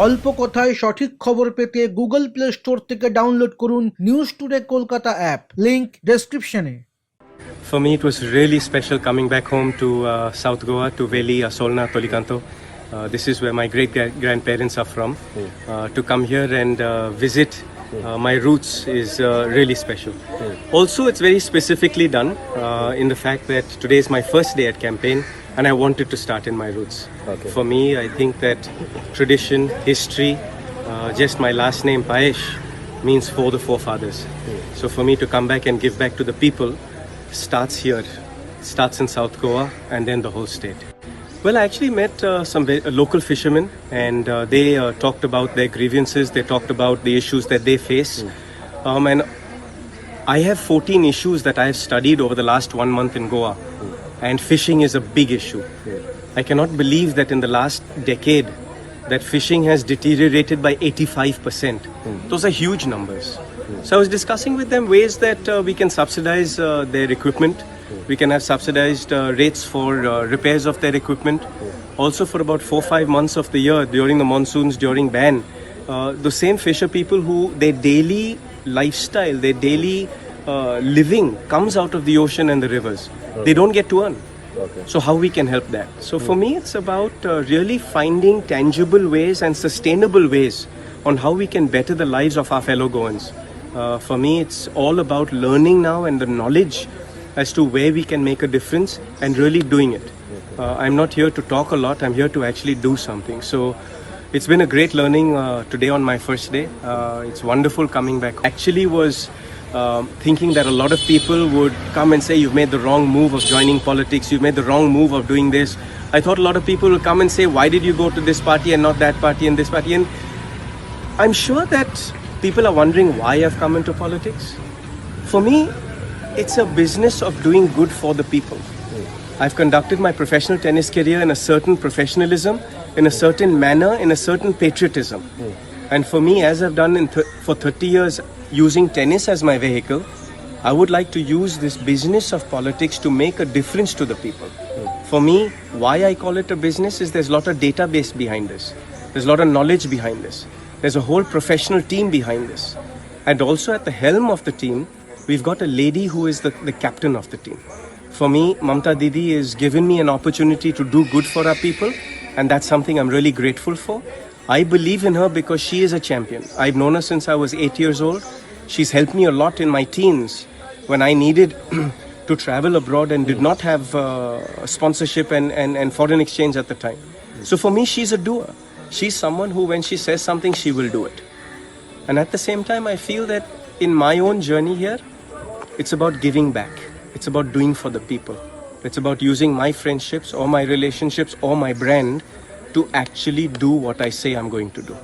অল্প কথায় সঠিক খবর পেতে গুগল প্লে স্টোর থেকে ডাউনলোড করুন news today Kolkata app, link ডেসক্রিপশনে। For me, it was really special coming back home to South Goa, to Veli, Asolna, Tolikanto. This is where my great-grandparents are from. To come here and visit my roots is really special. Also, it's very specifically done in the fact that today is my first day at campaign and I wanted to start in my roots. Okay. For me, I think that tradition, history, just my last name, Payesh, means for the forefathers. So for me to come back and give back to the people starts here, starts in South Goa and then the whole state. Well, I actually met some local fishermen and they talked about their grievances, they talked about the issues that they face. And I have 14 issues that I have studied over the last 1 month in Goa. And fishing is a big issue. I cannot believe that in the last decade that fishing has deteriorated by 85%. Those are huge numbers. So I was discussing with them ways that we can subsidize their equipment. We can have subsidized rates for repairs of their equipment. Also for about 4-5 months of the year, during the monsoons, during ban, the same fisher people who their daily lifestyle, their daily living comes out of the ocean and the rivers. They don't get to earn. Okay. So how we can help that? So for me, it's about really finding tangible ways and sustainable ways on how we can better the lives of our fellow Goans. For me, it's all about learning now and the knowledge as to where we can make a difference and really doing it. I'm not here to talk a lot, I'm here to actually do something. So it's been a great learning today on my first day. It's wonderful coming back. Actually was thinking that a lot of people would come and say, you've made the wrong move of joining politics, you've made the wrong move of doing this. I thought a lot of people would come and say, why did you go to this party and not that party and this party? And I'm sure that people are wondering why I've come into politics. For me, it's a business of doing good for the people. I've conducted my professional tennis career in a certain professionalism, in a certain manner, in a certain patriotism. And for me, as I've done for 30 years using tennis as my vehicle, I would like to use this business of politics to make a difference to the people. For me, why I call it a business is there's a lot of database behind this. There's a lot of knowledge behind this. There's a whole professional team behind this. And also at the helm of the team, we've got a lady who is the captain of the team. For me, Mamta Didi has given me an opportunity to do good for our people, and that's something I'm really grateful for. I believe in her because she is a champion. I've known her since I was 8 years old. She's helped me a lot in my teens when I needed to travel abroad and did not have sponsorship and foreign exchange at the time. So for me, she's a doer. She's someone who, when she says something, she will do it. And at the same time, I feel that in my own journey here, it's about giving back. It's about doing for the people. It's about using my friendships or my relationships or my brand to actually do what I say I'm going to do.